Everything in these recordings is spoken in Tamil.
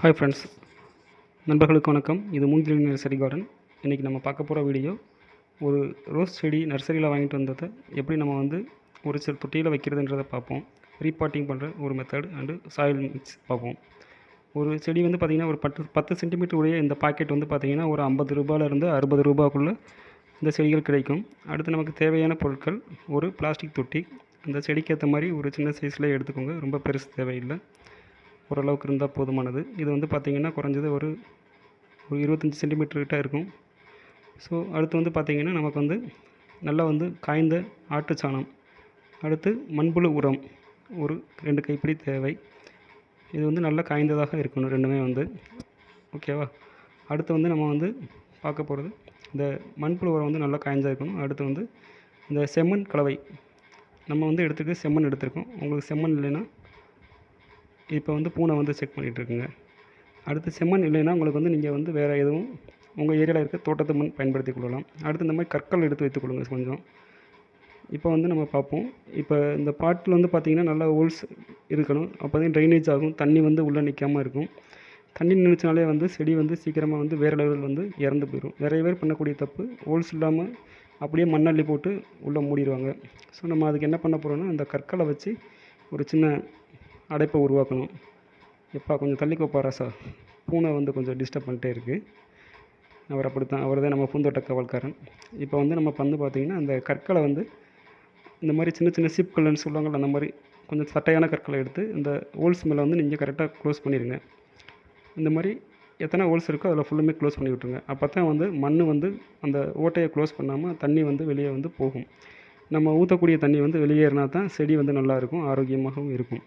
ஹாய் ஃப்ரெண்ட்ஸ், நண்பர்களுக்கு வணக்கம். இது மூங்கில் நர்சரி கார்டன். இன்றைக்கி நம்ம பார்க்க போகிற வீடியோ ஒரு ரோஸ் செடி நர்சரியில் வாங்கிட்டு வந்ததை எப்படி நம்ம ஒரு சில தொட்டியில் வைக்கிறதுன்றதை பார்ப்போம். ரீபாட்டிங் பண்ணுற ஒரு மெத்தட் அண்டு சாயில் மிக்ஸ் பார்ப்போம். ஒரு செடி பார்த்திங்கன்னா ஒரு 10 சென்டிமீட்டர் உடைய இந்த பாக்கெட் பார்த்திங்கன்னா ஒரு 50 ரூபாயிலிருந்து 60 ரூபாய்க்குள்ளே இந்த செடிகள் கிடைக்கும். அடுத்து நமக்கு தேவையான பொருட்கள் ஒரு பிளாஸ்டிக் தொட்டி. இந்த செடிக்கு ஏற்ற மாதிரி ஒரு சின்ன சைஸில் எடுத்துக்கோங்க, ரொம்ப பெருசு தேவையில்லை, ஓரளவுக்கு இருந்தால் போதுமானது. இது பார்த்திங்கன்னா குறைஞ்சது ஒரு 25 சென்டிமீட்டர் கிட்ட இருக்கும். ஸோ அடுத்து பார்த்திங்கன்னா நமக்கு நல்லா காய்ந்த ஆட்டுச்சாணம், அடுத்து மண்புழு உரம் ஒரு 2 கைப்பிடி தேவை. இது நல்லா காய்ந்ததாக இருக்கணும் ரெண்டுமே ஓகேவா. அடுத்து நம்ம பார்க்க போகிறது இந்த மண்புழு உரம் நல்லா காய்ந்தா இருக்கணும். அடுத்து இந்த செம்மண் கலவை நம்ம எடுத்துக்க செம்மண் எடுத்துருக்கோம். உங்களுக்கு செம்மண் இல்லைன்னா இப்போ பூனை செக் பண்ணிகிட்ருக்குங்க. அடுத்து செம்மண் இல்லைன்னா உங்களுக்கு நீங்கள் வேறு எதுவும் உங்கள் ஏரியாவில் இருக்க தோட்டத்து மண் பயன்படுத்தி கொள்ளலாம். அடுத்து இந்த மாதிரி கற்கள் எடுத்து வைத்துக்கொள்ளுங்க கொஞ்சம். இப்போ நம்ம பார்ப்போம். இப்போ இந்த பாட்டில் பார்த்திங்கன்னா நல்லா ஹோல்ஸ் இருக்கணும். அப்போ தான் ட்ரைனேஜ் ஆகும், தண்ணி உள்ளே நிற்காமல் இருக்கும். தண்ணி நின்றுச்சுனாலே செடி சீக்கிரமாக வேறு லெவல் இறந்து போயிடும். நிறைய பேர் பண்ணக்கூடிய தப்பு, ஹோல்ஸ் இல்லாமல் அப்படியே மண்ணள்ளி போட்டு உள்ளே மூடிடுவாங்க. ஸோ நம்ம அதுக்கு என்ன பண்ண போகிறோன்னா அந்த கற்களை வச்சு ஒரு சின்ன அடைப்பை உருவாக்கணும். எப்பா கொஞ்சம் தள்ளிக்கோப்பா ராசா, பூனை கொஞ்சம் டிஸ்டர்ப் பண்ணிட்டே இருக்குது. அவர் அப்படித்தான், அவர் தான் நம்ம பூந்தோட்ட காவல்காரன். இப்போ நம்ம பார்த்திங்கன்னா அந்த கற்களை இந்த மாதிரி சின்ன சின்ன சிப்கல்னு சொல்லுவாங்கள்ல, அந்த மாதிரி கொஞ்சம் சட்டையான கற்களை எடுத்து இந்த ஹோல்ஸ் மேலே நீங்கள் கரெக்டாக க்ளோஸ் பண்ணிடுங்க. இந்த மாதிரி எத்தனை ஹோல்ஸ் இருக்கோ அதில் ஃபுல்லுமே க்ளோஸ் பண்ணி விட்ருங்க. அப்போ தான் மண் அந்த ஓட்டையை க்ளோஸ் பண்ணாமல் தண்ணி வெளியே போகும். நம்ம ஊற்றக்கூடிய தண்ணி வெளியேறினா தான் செடி நல்லாயிருக்கும், ஆரோக்கியமாகவும் இருக்கும்.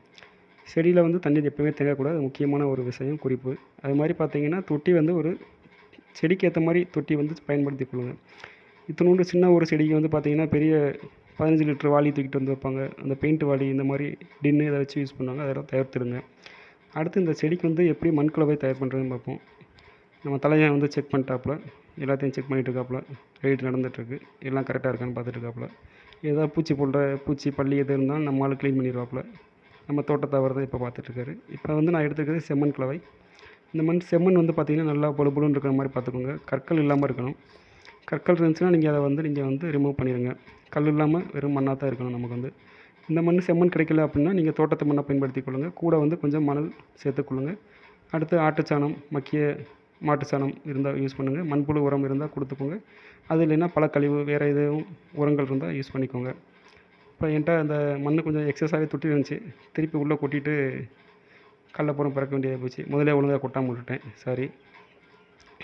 செடியில் தண்ணி எப்போவுமே தேங்கக்கூடாது, முக்கியமான ஒரு விஷயம், குறிப்பு. அது மாதிரி பார்த்திங்கன்னா தொட்டி ஒரு செடிக்கு ஏற்ற மாதிரி தொட்டி பயன்படுத்தி கொள்ளுங்க. இத்தினோண்டு சின்ன ஒரு செடிக்கு பார்த்திங்கன்னா பெரிய 15 லிட்டர் வாளி தூக்கிட்டு வைப்பாங்க. அந்த பெயிண்ட் வாளி இந்த மாதிரி டின்னு இதை வச்சு யூஸ் பண்ணுவாங்க, அதெல்லாம் தவிர்த்துடுங்க. அடுத்து இந்த செடிக்கு எப்படி மண்கலவை தயார் பண்ணுறதுன்னு பார்ப்போம். நம்ம தலையை செக் பண்ணிட்டாப்புல, எல்லாத்தையும் செக் பண்ணிகிட்டு இருக்காப்புல, ரைட் நடந்துகிட்ருக்கு, எல்லாம் கரெக்டாக இருக்கான்னு பார்த்துட்டு இருக்காப்புல. ஏதாவது பூச்சி பள்ளி எது இருந்தாலும் நம்மளால் க்ளீன் பண்ணிடுவாப்புல. நம்ம தோட்டத்தை அவர் தான் இப்போ பார்த்துட்ருக்காரு. இப்போ நான் எடுத்துக்கிறது செம்மண் கலவை. இந்த செம்மண் பார்த்திங்கன்னா நல்லா பொழுன்னு இருக்கிற மாதிரி பார்த்துக்கோங்க. கற்கள் இல்லாமல் இருக்கணும். கற்கள் இருந்துச்சுன்னா நீங்கள் அதை நீங்கள் ரிமூவ் பண்ணிடுங்க. கல் இல்லாமல் வெறும் மண்ணாக தான் இருக்கணும் நமக்கு. இந்த செம்மண் கிடைக்கல அப்படின்னா நீங்கள் தோட்டத்து மண்ணை பயன்படுத்தி கொள்ளுங்கள். கூட கொஞ்சம் மணல் சேர்த்துக்கொள்ளுங்க. அடுத்து ஆட்டுச்சாணம், மக்கிய மாட்டுச்சாணம் இருந்தால் யூஸ் பண்ணுங்கள். மண்புழு உரம் இருந்தால் கொடுத்துக்கோங்க. அது இல்லைன்னா பழக்கழிவு வேறு எதுவும் உரங்கள் இருந்தால் யூஸ் பண்ணிக்கோங்க. இப்போ என்கிட்ட அந்த மண் கொஞ்சம் எக்ஸஸாகவே தொட்டி இருந்துச்சு, திருப்பி உள்ளே கொட்டிட்டு கடலப்புறம் பறக்க வேண்டியதாக போச்சு. முதலே ஒழுங்காக கொட்டாமல் விட்டுட்டேன், சாரி.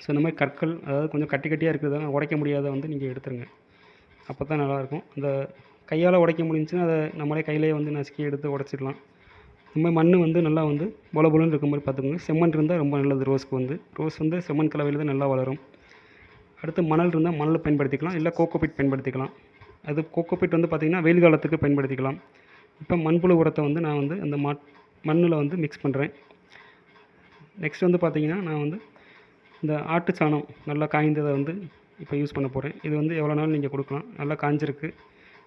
ஸோ இந்த மாதிரி கற்கள், அதாவது கொஞ்சம் கட்டியாக இருக்கிறத உடைக்க முடியாத நீங்கள் எடுத்துருங்க. அப்போ தான் நல்லாயிருக்கும். அந்த கையால் உடைக்க முடிஞ்சுன்னா அதை நம்மளே கையிலேயே நசுக்கி எடுத்து உடச்சிடலாம். இந்த மாதிரி மண் நல்லா பொலன்னு இருக்க மாதிரி பார்த்துக்கோங்க. செம்மண் இருந்தால் ரொம்ப நல்லது. ரோஸ் செம்மண் கலவையில் தான் நல்லா வளரும். அடுத்து மணல் இருந்தால் மணல் பயன்படுத்திக்கலாம், இல்லை கோகோபீட் பயன்படுத்திக்கலாம். அது கோகோபீட் பார்த்திங்கன்னா வெயில் காலத்துக்கு பயன்படுத்திக்கலாம். இப்போ மண்புழு உரத்தை நான் அந்த மண்ணில் மிக்ஸ் பண்ணுறேன். நெக்ஸ்ட் பார்த்திங்கன்னா நான் இந்த ஆட்டுச்சாணம் நல்லா காய்ந்ததை இப்போ யூஸ் பண்ண போகிறேன். இது எவ்வளோ நாள் நீங்கள் கொடுக்கலாம், நல்லா காய்ஞ்சிருக்கு.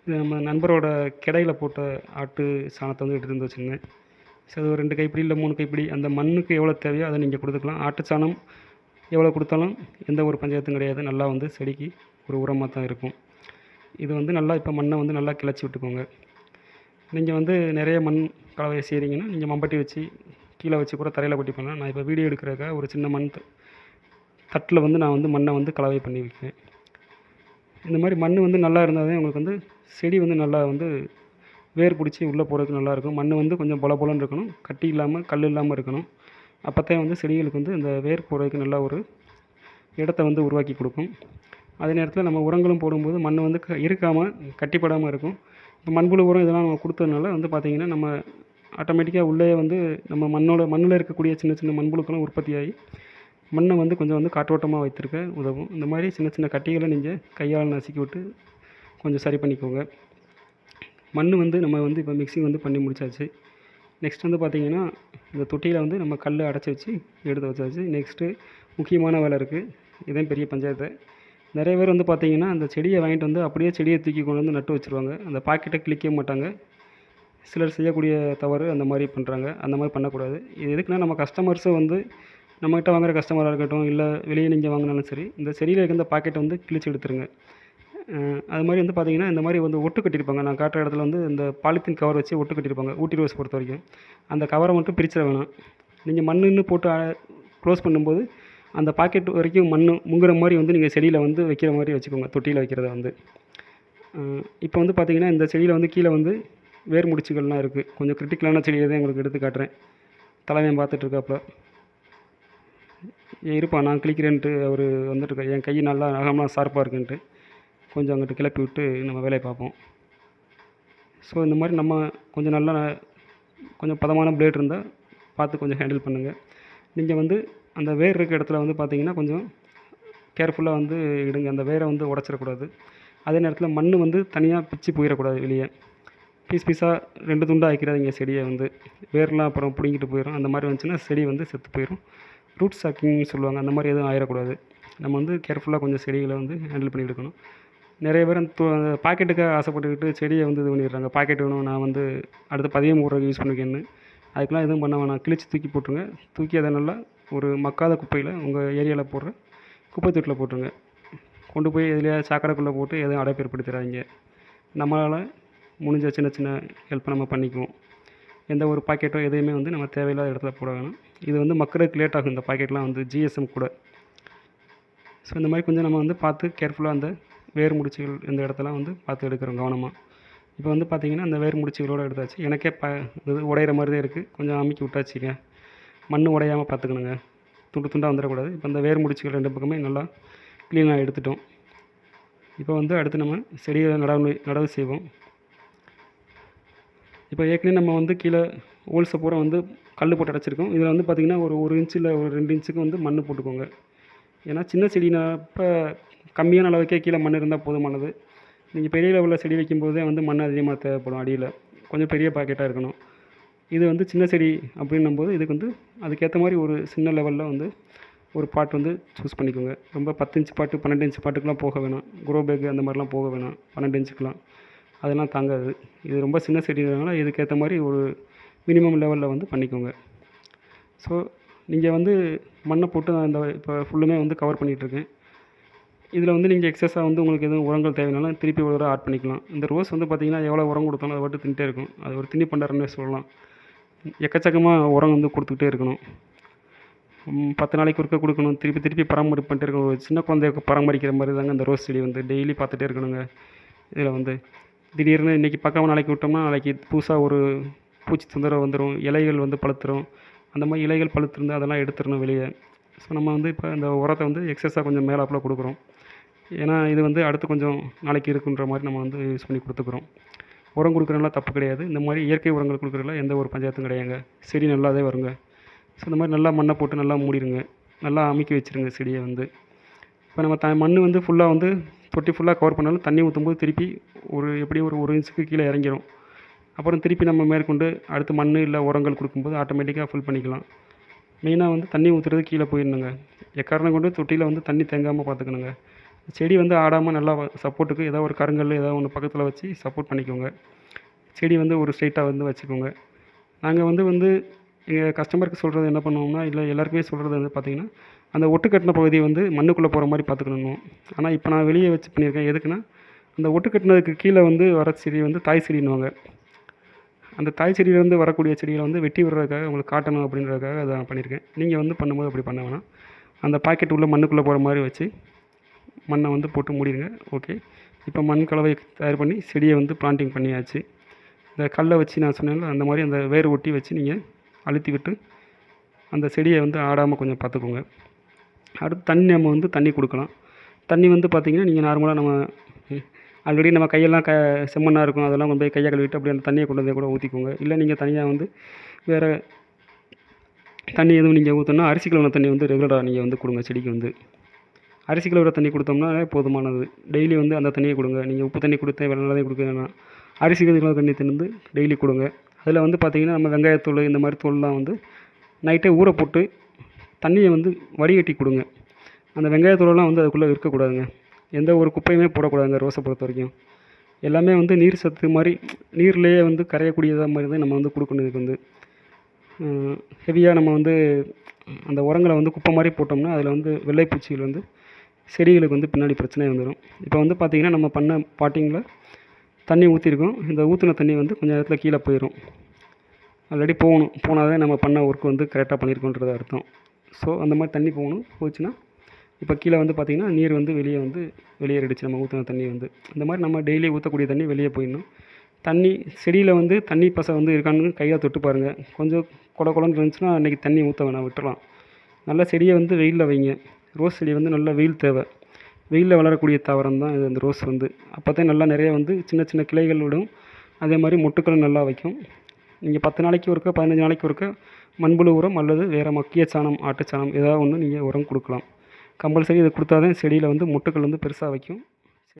இது நம்ம நண்பரோட கிடையில் போட்ட ஆட்டு சாணத்தை எடுத்து வச்சுருங்க. ஸோ அது ஒரு 2 கைப்பிடி இல்லை 3 கைப்பிடி அந்த மண்ணுக்கு எவ்வளோ தேவையோ அதை நீங்கள் கொடுத்துக்கலாம். ஆட்டுச்சாணம் எவ்வளோ கொடுத்தாலும் எந்த ஒரு பஞ்சாயத்தும் கிடையாது, நல்லா செடிக்கு ஒரு உரமாக தான் இருக்கும். இது நல்லா இப்போ மண்ணை நல்லா கிளச்சி விட்டுக்கோங்க. நீங்கள் நிறைய மண் கலவையை செய்கிறீங்கன்னா நீங்கள் மம்பட்டி வச்சு கீழே வச்சு கூட தரையில் கொட்டி பண்ணலாம். நான் இப்போ வீடியோ எடுக்கிறதுக்காக ஒரு சின்ன மண் தட்டில் நான் மண்ணை கலவை பண்ணி வைக்கிறேன். இந்த மாதிரி மண் நல்லா இருந்தால் தான் உங்களுக்கு செடி நல்லா வேர் பிடிச்சி உள்ளே போகிறதுக்கு நல்லாயிருக்கும். மண் கொஞ்சம் பொலன்னு இருக்கணும், கட்டி இல்லாமல் கல் இல்லாமல் இருக்கணும். அப்போ தான் செடிகளுக்கு இந்த வேர் போகிறதுக்கு நல்லா ஒரு இடத்த உருவாக்கி கொடுக்கும். அதே நேரத்தில் நம்ம உரங்களும் போடும்போது மண் இருக்காமல் கட்டிப்படாமல் இருக்கும். இப்போ மண்புழு உரம் இதெல்லாம் நம்ம கொடுத்ததுனால பார்த்திங்கன்னா நம்ம ஆட்டோமேட்டிக்காக உள்ளே நம்ம மண்ணில் இருக்கக்கூடிய சின்ன சின்ன மண்புழுக்களும் உற்பத்தியாகி மண்ணை கொஞ்சம் காற்றோட்டமாக வைத்திருக்க உதவும். இந்த மாதிரி சின்ன சின்ன கட்டிகளை நீங்கள் கையால் நசுக்கி விட்டு கொஞ்சம் சரி பண்ணிக்கோங்க. மண் நம்ம இப்போ மிக்சிங் பண்ணி முடிச்சாச்சு. நெக்ஸ்ட் பார்த்திங்கன்னா இந்த தொட்டியில் நம்ம கல் அடைச்சி வச்சு எடுத்து வச்சாச்சு. நெக்ஸ்ட்டு முக்கியமான வேலை இருக்குது, இதான் பெரிய பஞ்சாயத்து. நிறைய பேர் பார்த்திங்கன்னா அந்த செடியை வாங்கிட்டு அப்படியே செடியை தூக்கி கொண்டு நட்டு வச்சுருவாங்க. அந்த பாக்கெட்டை கிளிக்க மாட்டாங்க. சிலர் செய்யக்கூடிய தவறு அந்த மாதிரி பண்ணுறாங்க. அந்த மாதிரி பண்ணக்கூடாது. இது எதுக்குன்னா நம்ம கஸ்டமர்ஸை வந்து நம்மகிட்ட வாங்குற கஸ்டமராக இருக்கட்டும், இல்லை வெளியே நீங்கள் வாங்கினாலும் சரி, இந்த செடியில் இருக்க இந்த பாக்கெட்டை வந்து கிழிச்சு எடுத்துருங்க. அது மாதிரி வந்து பார்த்தீங்கன்னா, இந்த மாதிரி வந்து ஒட்டு கட்டியிருப்பாங்க. நான் காட்டுற இடத்துல வந்து இந்த பாலித்தீன் கவர் வச்சு ஒட்டு கட்டியிருப்பாங்க. ஊட்டி ரோஸ் பொறுத்த வரைக்கும் அந்த கவரை மட்டும் பிரிச்சிட வேணாம். நீங்கள் மண்ணுன்னு போட்டு க்ளோஸ் பண்ணும்போது அந்த பாக்கெட் வரைக்கும் மண் முங்குற மாதிரி வந்து நீங்கள் செடியில் வந்து வைக்கிற மாதிரி வச்சுக்கோங்க, தொட்டியில் வைக்கிறத வந்து. இப்போ வந்து பார்த்தீங்கன்னா, இந்த செடியில் வந்து கீழே வந்து வேர் முடிச்சுகள்லாம் இருக்குது. கொஞ்சம் கிரிட்டிக்கலான செடியை தான் உங்களுக்கு எடுத்து காட்டுறேன். தலைவன் பார்த்துட்டு இருக்காப்புல. இருப்பா நான் கிளிக்கிறேன்ட்டு அவர் வந்துட்டுருக்கார். என் கை நல்லா நகம்லாம் ஷார்ப்பாக இருக்குன்ட்டு கொஞ்சம் அங்கிட்டு கிளப்பி விட்டு நம்ம வேலையை பார்ப்போம். ஸோ இந்த மாதிரி நம்ம கொஞ்சம் நல்லா கொஞ்சம் பதமான பிளேட் இருந்தால் பார்த்து கொஞ்சம் ஹேண்டில் பண்ணுங்கள். நீங்கள் வந்து அந்த வேர் இருக்க இடத்துல வந்து பார்த்தீங்கன்னா கொஞ்சம் கேர்ஃபுல்லாக வந்து இடுங்க. அந்த வேரை வந்து உடச்சிடக்கூடாது. அதே நேரத்தில் மண் வந்து தனியாக பிச்சு போயிடக்கூடாது வெளியே. பீஸ் பீஸாக 2 துண்டாக ஆக்கிடாதீங்க செடியை வந்து. வேர்லாம் அப்புறம் பிடுங்கிட்டு போயிடும். அந்த மாதிரி வந்துச்சுன்னா செடி வந்து செத்து போயிடும். ரூட் சாக்கிங்னு சொல்லுவாங்க. அந்த மாதிரி எதுவும் ஆயிடக்கூடாது. நம்ம வந்து கேர்ஃபுல்லாக கொஞ்சம் செடிகளை வந்து ஹேண்டில் பண்ணி எடுக்கணும். நிறைய பேர் அந்த பாக்கெட்டுக்காக ஆசைப்பட்டுக்கிட்டு செடியை வந்து இது பண்ணிடுறாங்க. பாக்கெட் வேணும், நான் வந்து அடுத்து பதியம் போடுறதுக்கு யூஸ் பண்ணிக்கேன்னு. அதுக்கெலாம் எதுவும் பண்ண வேணாம். கிழிச்சு தூக்கி போட்டுருங்க. தூக்கி அதை நல்லா ஒரு மக்காத குப்பையில் உங்கள் ஏரியாவில் போடுற குப்பை தொட்டியில் போட்டுருங்க. கொண்டு போய் எதுலையா சாக்கடைக்குள்ளே போட்டு எதுவும் அடைப்பு ஏற்படுத்திடாதீங்க. நம்மளால் முடிஞ்ச சின்ன சின்ன ஹெல்ப் நம்ம பண்ணிக்குவோம். எந்த ஒரு பாக்கெட்டோ எதையுமே வந்து நம்ம தேவையில்லாத இடத்துல போட வேணாம். இது வந்து மக்களுக்கு லேட் ஆகும். இந்த பாக்கெட்லாம் வந்து ஜிஎஸ்எம் கூட. ஸோ இந்த மாதிரி கொஞ்சம் நம்ம வந்து பார்த்து கேர்ஃபுல்லாக அந்த வேர் முடிச்சுகள் இந்த இடத்தெல்லாம் வந்து பார்த்து எடுக்கிறோம் கவனமாக. இப்போ வந்து பார்த்திங்கன்னா அந்த வேர் முடிச்சுகளோடு எடுத்தாச்சு. எனக்கே இது உடையிற மாதிரி தான் இருக்குது. கொஞ்சம் அமுக்கி விட்டாச்சுங்க. மண் உடையாமல் பார்த்துக்கணுங்க. துண்டு துண்டாக வந்துடக்கூடாது. இப்போ அந்த வேர் முடிச்சுகள் 2 பக்கமே நல்லா க்ளீனாக எடுத்துட்டோம். இப்போ வந்து அடுத்து நம்ம செடியை நடவு செய்வோம். இப்போ ஏற்கனவே நம்ம வந்து கீழே ஹோல்ஸை பூரா வந்து கல் போட்டு அடைச்சிருக்கோம். இதில் வந்து பார்த்திங்கன்னா ஒரு இன்ச்சு இல்லை ஒரு 2 இன்ச்சுக்கு வந்து மண் போட்டுக்கோங்க. ஏன்னா சின்ன செடினாப்போ கம்மியான அளவுக்கே கீழே மண் இருந்தால் போதுமானது. நீங்கள் பெரிய லெவலில் செடி வைக்கும்போதே வந்து மண் அதிகமாக தேவைப்படும். அடியில் கொஞ்சம் பெரிய பாக்கெட்டாக இருக்கணும். இது வந்து சின்ன செடி அப்படின்னும்போது இதுக்கு வந்து அதுக்கேற்ற மாதிரி ஒரு சின்ன லெவலில் வந்து ஒரு பாட் வந்து சூஸ் பண்ணிக்கோங்க. ரொம்ப 10 இன்ச் பாட்டு 12 இன்ச் பாட்டுக்கெலாம் போக வேணாம். குரோ பேக் அந்த மாதிரிலாம் போக வேணாம். 12 இன்ச்சுக்கெலாம் அதெல்லாம் தாங்காது. இது ரொம்ப சின்ன செடினால இதுக்கேற்ற மாதிரி ஒரு மினிமம் லெவலில் வந்து பண்ணிக்கோங்க. ஸோ நீங்கள் வந்து மண்ணை போட்டு நான் இந்த இப்போ ஃபுல்லுமே வந்து கவர் பண்ணிகிட்ருக்கேன். இதில் வந்து நீங்கள் எக்ஸஸாக வந்து உங்களுக்கு எதுவும் உரங்கள் தேவைனாலும் திருப்பி ஒரு தடவை ஆட் பண்ணிக்கலாம். இந்த ரோஸ் வந்து பார்த்திங்கன்னா எவ்வளோ உரம் கொடுத்தாலும் அதை பாட்டு தின்ட்டே இருக்கும். அது ஒரு திணி பண்டாரம்னே சொல்லலாம். எக்கச்சக்கமாக உரம் வந்து கொடுத்துக்கிட்டே இருக்கணும். 10 நாளைக்கு ஒருக்க கொடுக்கணும். திருப்பி திருப்பி பராமரிப்பு பண்ணிட்டே இருக்கணும். ஒரு சின்ன குழந்தைய பராமரிக்கிற மாதிரி தாங்க இந்த ரோஸ் செடி வந்து டெய்லி பார்த்துட்டே இருக்கணுங்க. இதில் வந்து திடீர்னு இன்றைக்கி பார்க்காம நாளைக்கு விட்டோம்னா நாளைக்கு புதுசாக ஒரு பூச்சி தொந்தரவு வந்துடும். இலைகள் வந்து பழுத்துரும். அந்த மாதிரி இலைகள் பழுத்துருந்து அதெல்லாம் எடுத்துடணும் வெளியே. ஸோ நம்ம வந்து இப்போ இந்த உரத்தை வந்து எக்ஸஸாக கொஞ்சம் மேலாப்பில் கொடுக்குறோம். ஏன்னா இது வந்து அடுத்து கொஞ்சம் நாளைக்கு இருக்குன்ற மாதிரி நம்ம வந்து யூஸ் பண்ணி கொடுத்துக்குறோம். உரம் கொடுக்குறதுலாம் தப்பு கிடையாது. இந்த மாதிரி இயற்கை உரங்கள் கொடுக்குறதுல எந்த ஒரு பஞ்சாயத்தும் கிடையாதுங்க. செடி நல்லாவே வருங்க. ஸோ இந்த மாதிரி நல்லா மண்ணை போட்டு நல்லா மூடிடுங்க. நல்லா அமுக்கி வச்சுருங்க செடியை வந்து. இப்போ நம்ம மண் வந்து ஃபுல்லாக வந்து தொட்டி ஃபுல்லாக கவர் பண்ணாலும் தண்ணி ஊற்றும்போது திருப்பி எப்படியும் ஒரு இன்ச்சுக்கு கீழே இறங்கிடும். அப்புறம் திருப்பி நம்ம மேற்கொண்டு அடுத்து மண் இல்லை உரங்கள் கொடுக்கும்போது ஆட்டோமேட்டிக்காக ஃபில் பண்ணிக்கலாம். மெயினாக வந்து தண்ணி ஊற்றுறது கீழே போயிடணுங்க. எக்காரணம் கொண்டு தொட்டியில் வந்து தண்ணி தேங்காமல் பார்த்துக்கணுங்க. செடி வந்து ஆடாமல் நல்லா சப்போர்ட்டுக்கு ஏதோ ஒரு கருங்கல் ஏதோ ஒன்று பக்கத்தில் வச்சு சப்போர்ட் பண்ணிக்கோங்க. செடி வந்து ஒரு ஸ்ட்ரைட்டாக வந்து வச்சுக்கோங்க. நாங்கள் வந்து எங்கள் கஸ்டமருக்கு சொல்கிறது என்ன பண்ணுவோம்னா, இல்லை எல்லாருக்குமே சொல்கிறது வந்து பார்த்திங்கன்னா, அந்த ஒட்டு கட்டின பகுதியை வந்து மண்ணுக்குள்ளே போகிற மாதிரி பார்த்துக்கணும். ஆனால் இப்போ நான் வெளியே வச்சு பண்ணியிருக்கேன். எதுக்குன்னா, அந்த ஒட்டு கட்டினதுக்கு கீழே வந்து வர செடி வந்து தாய் செடின்னுவாங்க. அந்த தாய் செடியிலேருந்து வரக்கூடிய செடிகளை வந்து வெட்டி விடுறதுக்காக உங்களுக்கு காட்டணும் அப்படின்றதுக்காக அதை நான் பண்ணியிருக்கேன். நீங்கள் வந்து பண்ணும்போது அப்படி பண்ண வேணாம். அந்த பாக்கெட் உள்ள மண்ணுக்குள்ளே போகிற மாதிரி வச்சு மண்ணை வந்து போட்டு மூடிடுங்க. ஓகே, இப்போ மண் கலவை தயார் பண்ணி செடியை வந்து பிளான்டிங் பண்ணியாச்சு. இந்த கல்லை வச்சு நான் சொன்னேன்ல அந்த மாதிரி அந்த வேர் ஒட்டி வச்சு நீங்கள் அழுத்தி விட்டு அந்த செடியை வந்து ஆடாமல் கொஞ்சம் பார்த்துக்கோங்க. அடுத்து நம்ம வந்து தண்ணி கொடுக்கலாம். தண்ணி வந்து பார்த்திங்கன்னா நீங்கள் நார்மலாக நம்ம ஆல்ரெடி நம்ம கையெல்லாம் செம்மண்ணாக இருக்கும். அதெல்லாம் கொண்டு போய் கையை கழுவிட்டு அப்படியே அந்த தண்ணியை கொண்டு வந்து கூட ஊற்றிக்கோங்க. இல்லை நீங்கள் தனியாக வந்து வேறு தண்ணி எதுவும் நீங்கள் ஊற்றினா அரிசி கழுவின தண்ணி வந்து ரெகுலராக நீங்கள் வந்து கொடுங்க செடிக்கு வந்து. அரிசி கழுவுற தண்ணி கொடுத்தோம்னா போதுமானது. டெய்லி வந்து அந்த தண்ணியை கொடுங்க. நீங்கள் உப்பு தண்ணி கொடுத்தேன் வெள்ளை தண்ணி கொடுக்க வேணாம். அரிசி கழுவுற தண்ணி வந்து டெய்லி கொடுங்க. அதில் வந்து பார்த்திங்கன்னா நம்ம வெங்காயத்தூள் இந்த மாதிரி தூள்லாம் வந்து நைட்டே ஊற போட்டு தண்ணியை வந்து வடிகட்டி கொடுங்க. அந்த வெங்காயத்தூளெல்லாம் வந்து அதுக்குள்ளே இருக்கக்கூடாதுங்க. எந்த ஒரு குப்பையுமே போடக்கூடாதுங்க ரோஸை பொறுத்த வரைக்கும். எல்லாமே வந்து நீர் சத்து மாதிரி நீர்லேயே வந்து கரையக்கூடியதாக மாதிரி தான் நம்ம வந்து கொடுக்கணும். இதுக்கு வந்து ஹெவியாக நம்ம வந்து அந்த உரங்களை வந்து குப்பை மாதிரி போட்டோம்னா அதில் வந்து வெள்ளைப்பூச்சிகள் வந்து செடிகளுக்கு வந்து பின்னாடி பிரச்சனை வந்துடும். இப்போ வந்து பார்த்திங்கன்னா நம்ம பண்ண பாட்டிங்கில் தண்ணி ஊற்றிருக்கோம். இந்த ஊற்றின தண்ணி வந்து கொஞ்சம் நேரத்தில் கீழே போயிடும். ஆல்ரெடி போனால் தான் நம்ம பண்ண ஒர்க் வந்து கரெக்டாக பண்ணியிருக்கோன்றது அர்த்தம். ஸோ அந்த மாதிரி தண்ணி போச்சுன்னா இப்போ கீழே வந்து பார்த்திங்கன்னா நீர் வந்து வெளியேறிடுச்சு நம்ம ஊற்றின தண்ணி வந்து. இந்த மாதிரி நம்ம டெய்லி ஊற்றக்கூடிய தண்ணி வெளியே போயிடணும். தண்ணி செடியில் வந்து தண்ணி பசை வந்து இருக்கான்னு கையில் தொட்டு பாருங்கள். கொஞ்சம் கொலன்னு இருந்துச்சுன்னா அன்றைக்கி தண்ணி ஊற்ற வேணாம், விட்டுறலாம். நல்ல செடியை வந்து வெயிலில் வைங்க. ரோஸ் செடி வந்து நல்ல வெயில் தேவை. வெயிலில் வளரக்கூடிய தாவரம் தான் இது. அந்த ரோஸ் வந்து அப்போ தான் நல்லா நிறைய வந்து சின்ன சின்ன கிளைகள் விடும். அதே மாதிரி மொட்டுக்களும் நல்லா வைக்கும். நீங்கள் 10 நாளைக்கு ஒருக்க 15 நாளைக்கு ஒருக்க மண்புழு உரம் அல்லது வேறு மக்கிய சாணம், ஆட்டுச்சாணம் ஏதாவது ஒன்று நீங்கள் உரம் கொடுக்கலாம். கம்பல்சரி இதை கொடுத்தா தான் செடியில் வந்து மொட்டுக்கள் வந்து பெருசாக வைக்கும்.